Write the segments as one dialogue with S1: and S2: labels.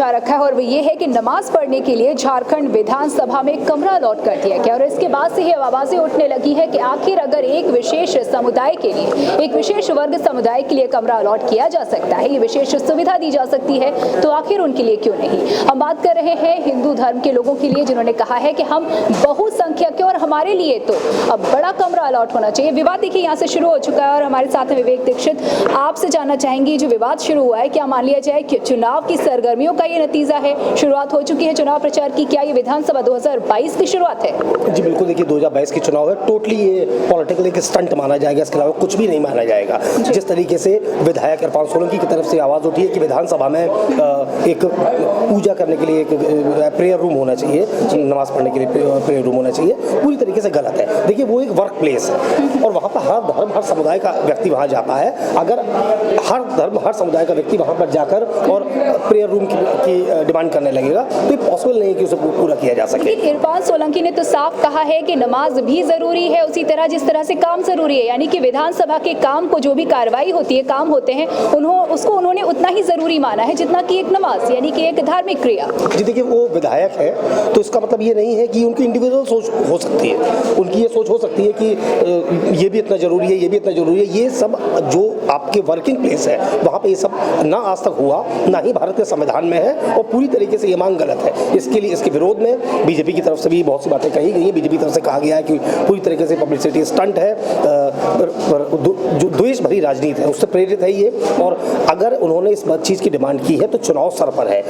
S1: मचा रखा है और वो ये है कि नमाज पढ़ने के लिए झारखंड विधानसभा में कमरा अलॉट कर दिया गया और इसके बाद से ही आवाजें उठने लगी है कि आखिर अगर एक विशेष समुदाय के लिए, एक विशेष वर्ग समुदाय के लिए कमरा अलॉट किया जा सकता है, ये विशेष सुविधा दी जा सकती है, तो आखिर उनके लिए क्यों नहीं। हम बात कर रहे हैं हिंदू धर्म के लोगों के लिए जिन्होंने कहा है कि हम बहुसंख्यक हैं और हमारे लिए तो अब बड़ा कमरा अलॉट होना चाहिए। विवाद देखिए यहाँ से शुरू हो चुका है और हमारे साथ में विवेक दीक्षित, आपसे जानना चाहेंगे जो विवाद शुरू हुआ है क्या मान लिया जाए कि चुनाव की सरगर्मियों का ये नतीजा है, शुरुआत हो चुकी है चुनाव प्रचार की, क्या ये विधानसभा 2022 की शुरुआत है? जी
S2: बिल्कुल, देखिए 2022 की चुनाव है, टोटली ये पॉलिटिकल एक स्टंट माना जाएगा, इसके अलावा कुछ भी नहीं माना जाएगा। जिस तरीके से विधायक इरफान सोलंकी की तरफ से आवाज़ उठी है कि विधानसभा में एक पूजा करने के लिए एक प्रेयर रूम होना चाहिए, नमाज पढ़ने के लिए प्रेयर रूम होना चाहिए, पूरी तरीके से गलत है। देखिए वो एक वर्क प्लेस है और वहाँ पर हर धर्म हर समुदाय का व्यक्ति वहाँ जाता है। अगर हर धर्म हर समुदाय का व्यक्ति वहाँ पर जाकर और प्रेयर रूम की डिमांड करने लगेगा तो ये पॉसिबल नहीं है कि उसे पूरा किया जा सके।
S1: लेकिन इरफान सोलंकी ने तो साफ कहा है कि नमाज भी जरूरी है उसी तरह जिस तरह से काम जरूरी है, यानी कि विधानसभा के काम को जो भी कार्रवाई होती है, काम होते हैं, उसको उन्होंने उतना ही जरूरी माना है जितना कि एक नमाज, यानी कि एक धार्मिक क्रिया।
S2: जी देखिए वो विधायक है तो इसका मतलब ये नहीं है कि उनकी इंडिविजुअल सोच हो सकती है, उनकी ये सोच हो सकती है कि ये भी इतना जरूरी है, ये भी इतना जरूरी है। ये सब जो आपके वर्किंग प्लेस है वहाँ पे ये सब ना आज तक हुआ, ना ही भारत के संविधान में है और पूरी तरीके से ये मांग गलत है। इसके लिए इसके विरोध में बीजेपी की तरफ से भी बहुत सी बातें कही गई है। बीजेपी की तरफ से कहा गया है कि पूरी तरीके से पब्लिसिटी स्टंट है, जो द्वेष भरी राजनीति है उससे प्रेरित है ये। और अगर उन्होंने इस चीज़ की डिमांड की है तो चुनाव सर पर है।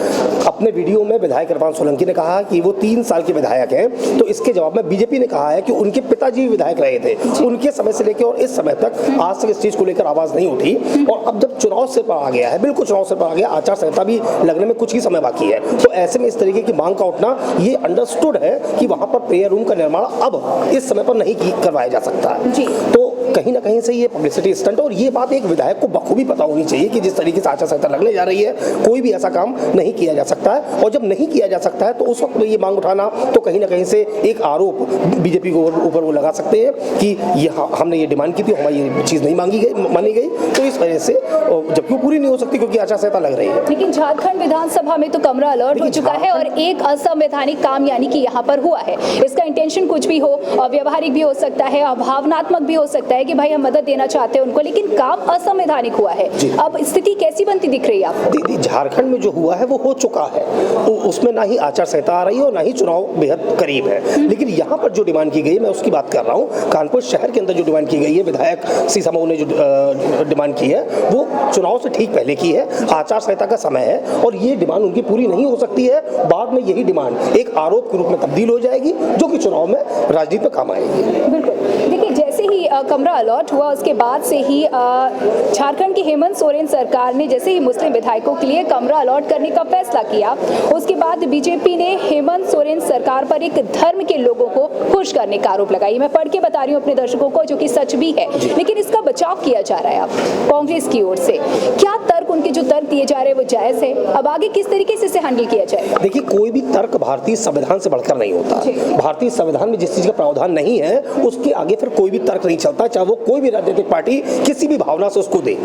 S2: अपने वीडियो में विधायक इरफान सोलंकी ने कहा कि वो 3 साल के विधायक हैं, तो इसके जवाब में बीजेपी ने कहा है कि उनके पिताजी विधायक रहे थे, उनके समय से लेकर और इस समय तक आज तक इस चीज़ को लेकर आवाज़ नहीं उठी। और अब जब चुनाव सिर पर आ गया है, बिल्कुल चुनाव सिर पर आ गया, आचार संहिता भी लगने में कुछ ही समय बाकी है, तो ऐसे में इस तरीके की मांग का उठना ये अंडरस्टूड है कि वहाँ पर प्रेयर रूम का निर्माण अब इस समय पर नहीं करवाया जा सकता है। तो कहीं ना कहीं से ये पब्लिसिटी स्टंट, और ये बात एक विधायक को बखूबी पता होनी चाहिए कि जिस तरीके से आचार संहिता लगने जा रही है कोई भी ऐसा काम नहीं किया जा सकता है। और जब नहीं किया जा सकता है तो उस वक्त में ये मांग उठाना तो कहीं ना कहीं से एक आरोप बीजेपी को ऊपर वो लगा सकते हैं कि ये हमने ये डिमांड की थी, हमारी ये चीज़ नहीं मानी गई, तो इस वजह से जबकि वो पूरी नहीं हो सकती क्योंकि आचार संहिता लग रही है।
S1: लेकिन झारखंड विधानसभा में तो कमरा अलॉट हो चुका है और एक असंवैधानिक काम यानी कि यहाँ पर हुआ है। इसका इंटेंशन कुछ भी हो, व्यवहारिक भी हो सकता है, भावनात्मक भी हो सकता है कि भाई हम मदद देना चाहते हैं उनको, लेकिन काम असंवैधानिक हुआ है। अब स्थिति कैसी बनती दिख रही है आपको?
S2: झारखंड में जो हुआ है वो हो चुका है, तो उसमें ना ही आचार संहिता आ रही है और ना ही चुनाव बेहद करीब है। लेकिन यहाँ पर जो डिमांड की गई है, मैं उसकी बात कर रहा हूँ, कानपुर शहर के अंदर जो डिमांड की गई है, विधायक सीसा मऊ ने जो डिमांड की है वो चुनाव से ठीक पहले की है, आचार संहिता का समय है और ये डिमांड उनकी पूरी नहीं हो सकती है। बाद में यही डिमांड एक आरोप के रूप में तब्दील हो जाएगी जो कि चुनाव में राजनीति में काम आएगी।
S1: बिल्कुल, देखिए जैसे ही कमरा अलॉट हुआ उसके बाद से ही झारखंड की हेमंत सोरेन सरकार ने जैसे ही मुस्लिम विधायकों के लिए कमरा अलॉट करने का फैसला किया, उसके बाद बीजेपी ने हेमंत सोरेन सरकार पर एक धर्म के लोगों को खुश करने का आरोप लगाई। मैं पढ़ के बता रही हूँ अपने दर्शकों को, जो कि सच भी है, लेकिन इसका बचाव किया जा रहा है अब कांग्रेस की ओर से। क्या तर्क, उनके जो तर्क दिए जा रहे हैं वो जायज है? अब आगे किस तरीके से इसे हैंडल किया जाएगा?
S2: देखिए कोई भी तर्क भारतीय संविधान से बढ़कर नहीं होता। भारतीय संविधान में जिस चीज का प्रावधान नहीं है उसके आगे फिर कोई भी तर्क नहीं चलता, चाहे वो कोई भी राजनीतिक पार्टी किसी भी भावना से उसको दे।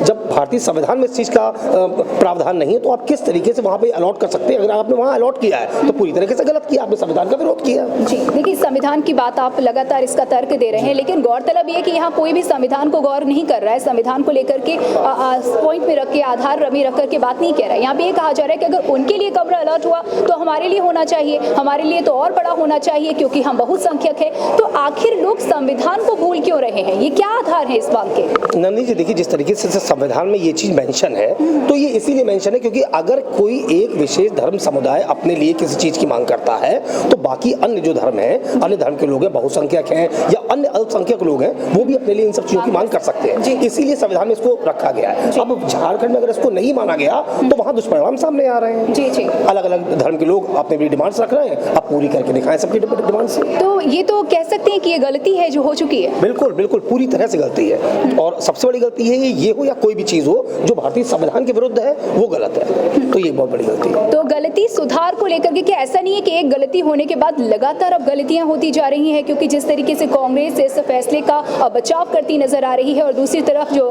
S2: जब भारतीय संविधान में इस चीज का प्रावधान नहीं है तो आप किस तरीके से वहां पे अलॉट कर सकते हैं? अगर आपने वहां अलॉट किया है तो पूरी तरीके से गलत किया, आपने संविधान का विरोध किया।
S1: जी देखिए, संविधान की बात आप लगातार इसका तर्क दे रहे हैं, लेकिन गौरतलब ये कि यहाँ कोई भी संविधान को गौर नहीं कर रहा है, संविधान को लेकर के पॉइंट में रख के, आधार में रख करके बात नहीं कह रहा है। यहाँ पे ये कहा जा रहा है कि अगर उनके लिए कमरा अलॉट हुआ तो हमारे लिए होना चाहिए, हमारे लिए तो और बड़ा होना चाहिए क्योंकि हम बहुसंख्यक है। तो आखिर लोग संविधान को भूल क्यों रहे हैं? ये क्या आधार है इस बात के?
S2: नंदी जी देखिए, जिस तरीके से संविधान में ये चीज मेंशन है तो ये इसीलिए मेंशन है क्योंकि अगर कोई एक विशेष धर्म समुदाय अपने लिए किसी चीज की मांग करता है तो बाकी अन्य जो धर्म है, अन्य धर्म के लोग हैं, बहुसंख्यक हैं या अन्य अल्पसंख्यक लोग हैं, वो भी अपने लिए इन सब चीजों की मांग कर सकते हैं। इसीलिए संविधान में इसको रखा गया है। अब झारखंड में अगर इसको नहीं माना गया तो वहाँ दुष्परिणाम सामने आ रहे हैं।
S1: जी।
S2: अलग अलग धर्म के लोग अपने भी डिमांड्स रख रहे हैं, अब पूरी करके दिखाएं सबकी डिमांड्स।
S1: तो ये तो कह सकते हैं कि ये गलती है जो हो चुकी है।
S2: बिल्कुल बिल्कुल पूरी तरह से गलती है और सबसे बड़ी गलती है ये हो या कोई भी चीज हो जो भारतीय संविधान के विरुद्ध है वो गलत है, तो ये बहुत बड़ी गलती है।
S1: तो गलती सुधार को लेकर के क्या ऐसा नहीं है कि एक गलती होने के बाद लगातार अब गलतियां होती जा रही हैं? क्योंकि जिस तरीके से कांग्रेस इस फैसले का बचाव करती नजर आ रही है और दूसरी तरफ जो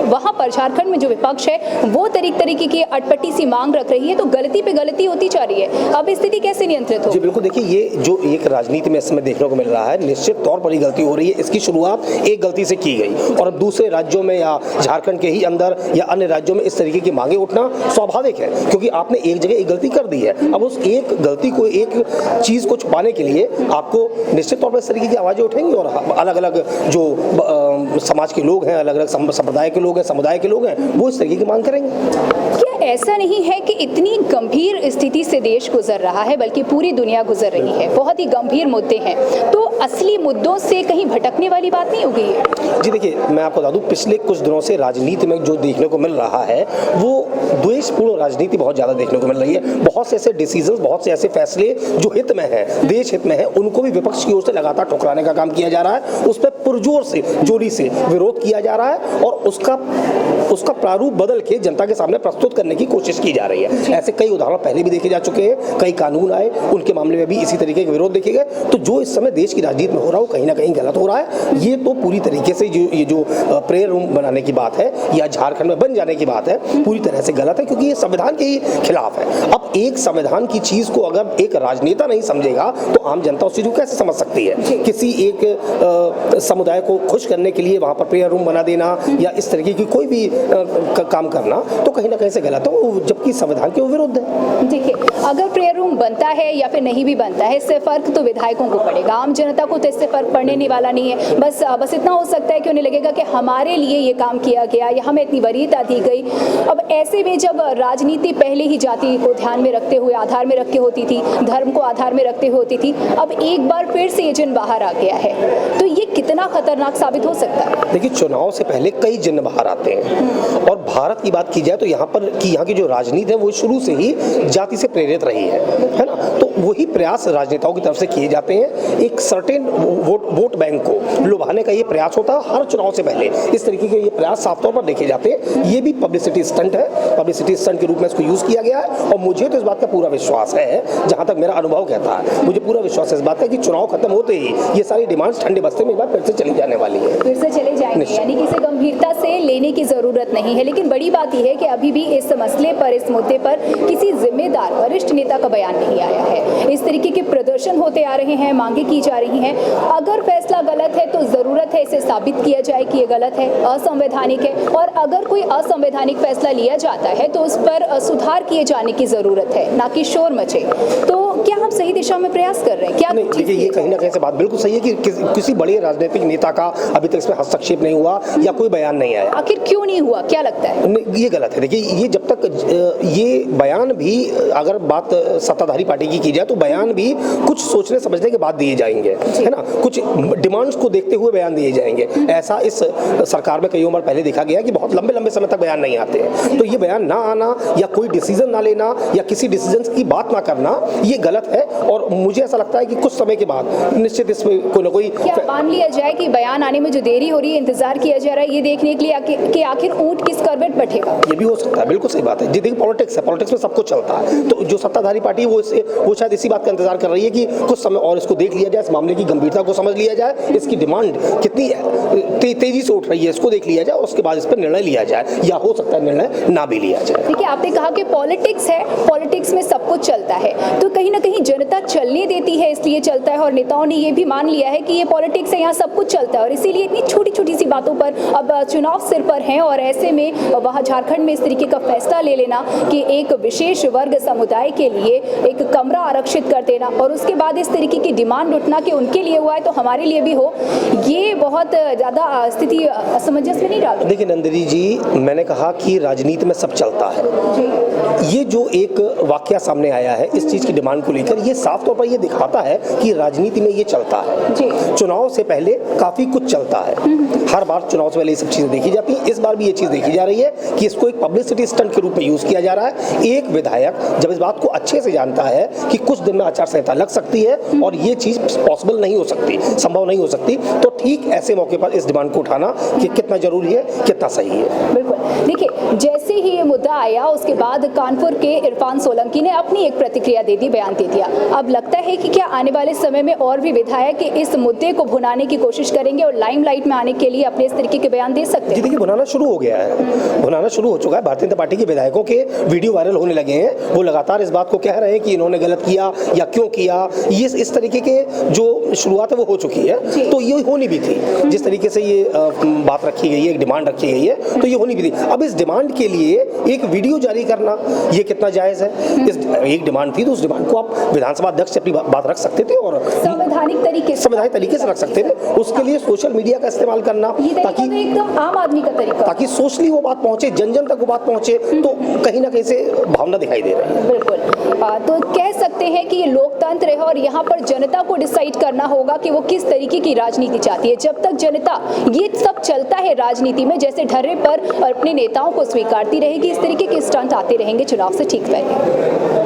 S1: वहां पर झारखंड में जो विपक्ष पक्ष है वो तरीके की अटपटी सी मांग रख रही है, तो गलती पे गलती होती जा रही है। अब स्थिति कैसे नियंत्रित हो?
S2: जी बिल्कुल, देखिए ये जो एक राजनीति में इस समय देखने को मिल रहा है, निश्चित तौर पर ये गलती हो रही है। इसकी शुरुआत एक गलती से की गई और अब दूसरे राज्यों में या झारखंड के ही अंदर या अन्य राज्यों में इस तरीके की मांगे उठना स्वाभाविक है, क्योंकि आपने एक जगह एक गलती कर दी है। अब उस एक गलती को, एक चीज को छुपाने के लिए आपको निश्चित तौर पर इस तरीके की आवाजें उठेंगी और अलग अलग जो समाज के लोग हैं, अलग अलग संप्रदाय के लोग हैं, समुदाय के लोग हैं, वो इस तरीके की मांग करेंगे।
S1: क्या ऐसा नहीं है कि इतनी गंभीर स्थिति से देश गुजर रहा है, बल्कि पूरी दुनिया गुजर रही है, बहुत ही गंभीर मुद्दे हैं, तो असली मुद्दों से कहीं भटकने वाली बात नहीं हो गई है?
S2: जी देखिए, मैं आपको बता दूं, पिछले कुछ दिनों से राजनीति में जो देखने को मिल रहा है वो द्वेषपूर्ण राजनीति बहुत ज़्यादा देखने को मिल रही है। बहुत से ऐसे डिसीजन, बहुत से ऐसे फैसले जो हित में है, देश हित में है, उनको भी विपक्ष की ओर से लगातार ठुकराने का काम किया जा रहा है। उस पर पुरजोर से, जोरी से विरोध किया जा रहा है और उसका प्रारूप बदल के जनता के सामने प्रस्तुत करने की कोशिश की जा रही है। ऐसे कई उदाहरण पहले भी देखे जा चुके हैं, कई कानून आए, उनके मामले में भी इसी तरीके के विरोध देखे गए। तो जो इस समय देश की राजनीति में हो रहा है वो कहीं ना कहीं गलत हो रहा है। ये तो पूरी तरीके से ये जो प्रेयर रूम बनाने की बात है या झारखंड में बन जाने की बात है, पूरी तरह से गलत है, क्योंकि ये संविधान के ही खिलाफ है। अब एक संविधान की चीज को अगर एक राजनेता नहीं समझेगा तो आम जनता उस चीज को कैसे समझ सकती है? किसी एक समुदाय को खुश करने के लिए वहां पर प्रेयर रूम बना देना या इस तरीके की कोई भी काम करना तो कहीं ना कहीं से गलत है, जबकि संविधान के विरुद्ध है।
S1: देखिए, अगर प्रेयर रूम बनता है या फिर नहीं भी बनता है, इससे फर्क तो विधायकों को पड़ेगा, आम जनता को तो इससे फर्क पड़ने नहीं वाला नहीं है। बस इतना हो सकता है कि उन्हें लगेगा कि हमारे लिए ये काम किया गया या हमें इतनी वरीयता दी गई। अब ऐसे में जब राजनीति पहले ही जाति को ध्यान में रखते हुए, आधार में रख के होती थी, धर्म को आधार में रखते हुए होती थी, अब एक बार फिर से ये जिन बाहर आ गया है, तो ये कितना खतरनाक साबित हो सकता है?
S2: देखिए, चुनाव से पहले कई जिन्न बाहर आते हैं और भारत की बात की जाए तो यहाँ की जो राजनीति है वो शुरू से ही जाति से प्रेरित रही है ना। तो वही प्रयास राजनेताओं की तरफ से किए जाते हैं, एक सर्टेन वोट बैंक को लुभाने का ये प्रयास होता है हर चुनाव से पहले। इस तरीके के ये प्रयास साफ तौर पर देखे जाते हैं। ये भी पब्लिसिटी स्टंट है, पब्लिसिटी स्टंट के रूप में इसको यूज किया गया है और मुझे तो इस बात का पूरा विश्वास है, जहां तक मेरा अनुभव कहता है, मुझे पूरा विश्वास है इस बात का कि चुनाव खत्म होते ही ये सारी डिमांड्स ठंडे बस्ते में एक बार फिर से चली जाने वाली है,
S1: फिर से चले जाएंगे, यानी कि इसे गंभीरता से लेने की जरूरत नहीं है। लेकिन बड़ी बात यह है कि अभी भी इस मसले पर, इस मुद्दे पर किसी जिम्मेदार वरिष्ठ नेता का बयान नहीं आया है। इस तरीके के प्रदर्शन होते आ रहे हैं, मांगे की जा रही हैं। अगर फैसला गलत है तो जरूरत है इसे साबित किया जाए कि ये गलत है, असंवैधानिक है, और अगर कोई असंवैधानिक फैसला लिया जाता है तो उस पर सुधार किए जाने की जरूरत है, ना कि शोर मचे। तो क्या हम सही दिशा में प्रयास कर रहे हैं? क्या
S2: नहीं, देखिए ये कहीं ना कहीं से बात बिल्कुल सही है कि किसी बड़े राजनीतिक नेता का अभी तक इसमें हस्तक्षेप नहीं हुआ या कोई बयान नहीं आया।
S1: आखिर क्यों नहीं हुआ, क्या लगता है?
S2: ये गलत है। देखिए, ये जब तक ये बयान भी, अगर बात सत्ताधारी पार्टी की जाए तो बयान भी कुछ सोचने समझने के बाद दिए जाएंगे, है ना, कुछ डिमांड्स को देखते हुए बयान दिए जाएंगे। ऐसा इस सरकार में कई बार पहले देखा गया कि बहुत लंबे समय तक बयान नहीं आते हैं। तो ये बयान ना आना या कोई डिसीजन ना लेना या किसी डिसीजन की बात ना करना, ये गलत है। और मुझे ऐसा लगता है कि कुछ समय के बाद निश्चित इसमें कोई ना कोई,
S1: क्या मान लिया जाए कि बयान आने में जो देरी हो रही है, इंतजार किया जा रहा है ये देखने के लिए कि आखिर ऊंट किस करवट बैठेगा?
S2: ये भी हो सकता है, बिल्कुल सही बात है। देखिए, पॉलिटिक्स है, पॉलिटिक्स में सब कुछ चलता है। तो जो सत्ताधारी पार्टी है वो शायद इसी बात का इंतजार कर रही है कि कुछ समय और इसको देख लिया जाए, इस मामले की गंभीरता को समझ लिया जाए, इसकी डिमांड कितनी तेजी से उठ रही है इसको देख लिया जाए, उसके बाद इस पर निर्णय लिया जाए, या हो सकता है निर्णय ना भी लिया जाए।
S1: देखिए, आपने कहा कि पॉलिटिक्स है, पॉलिटिक्स में सब कुछ चलता है, तो कहीं ना कहीं जनता चलने देती है इसलिए चलता है, और नेताओं ने ये भी मान लिया है कि ये पॉलिटिक्स है, यहाँ सब कुछ चलता है, और इसीलिए इतनी छोटी छोटी सी बातों पर अब चुनाव सिर पर हैं। और ऐसे में वहाँ झारखंड में इस तरीके का फैसला ले लेना कि एक विशेष वर्ग समुदाय के लिए एक कमरा आरक्षित कर देना और उसके बाद इस तरीके की डिमांड उठना कि उनके लिए हुआ है तो हमारे लिए भी हो, ये बहुत ज़्यादा स्थिति असमंजस में नहीं डाल।
S2: देखिए नंदिनी जी, मैंने कहा कि राजनीति में सब चलता है। ये जो एक वाकया सामने आया है इस चीज की डिमांड को लेकर, ये साफ तौर पर ये दिखाता है कि राजनीति में ये चलता है। चुनाव से पहले काफी कुछ चलता है, हर बार चुनाव से पहले ये सब चीजें देखी जाती हैं। इस बार भी ये चीज देखी जा रही है कि इसको एक पब्लिसिटी स्टंट के रूप में यूज किया जा रहा है। एक विधायक जब इस बात को अच्छे से जानता है कि कुछ दिन में आचार संहिता लग सकती है और ये चीज पॉसिबल नहीं हो सकती, संभव नहीं हो सकती, तो ठीक ऐसे मौके पर इस डिमांड को उठाना कि कितना जरूरी है, कितना सही है।
S1: बिल्कुल। देखिए, जैसे ही ये मुद्दा आया उसके बाद कानपुर के इरफान सोलंकी ने अपनी एक प्रतिक्रिया दे दी, बयान दे दिया। अब लगता है कि क्या आने वाले समय में और भी विधायक इस मुद्दे को भुनाने की कोशिश करेंगे और लाइमलाइट में आने के लिए अपने इस तरीके के बयान दे सकते हैं? सकते हैं?
S2: देखिए बनाना शुरू हो गया है, बनाना शुरू हो चुका है। भारतीय जनता पार्टी के विधायकों के वीडियो वायरल होने लगे हैं, वो लगातार इस बात को कह रहे हैं कि इन्होंने गलत किया या क्यों किया। ये इस तरीके के जो शुरुआत है वो हो चुकी है, तो ये होनी भी थी। जिस तरीके से ये बात रखी गई है, एक डिमांड रखी गई है, तो ये होनी भी थी। अब इस डिमांड के लिए एक वीडियो जारी करना ये कितना जायज़ है? इस एक डिमांड थी तो उस डिमांड को आप विधानसभा अध्यक्ष से अपनी बात रख सकते थे और
S1: संवैधानिक तरीके से
S2: रख सकते थे। उसके लिए सोशल मीडिया का इस्तेमाल करना, ताकि
S1: एकदम आम आदमी का तरीका,
S2: ताकि सोशली वो बात पहुंचे, जन जन तक वो बात पहुंचे, तो कहीं ना कहीं से भावना दिखाई दे रही है।
S1: बिल्कुल। तो कह सकते हैं कि ये लोकतंत्र है और यहाँ पर जनता को डिसाइड करना होगा कि वो किस तरीके की राजनीति चाहती है। जब तक जनता ये सब चलता है राजनीति में, जैसे ढर्रे पर अपने नेताओं को स्वीकारती रहेगी, इस तरीके के स्टंट आते रहेंगे चुनाव से ठीक पहले।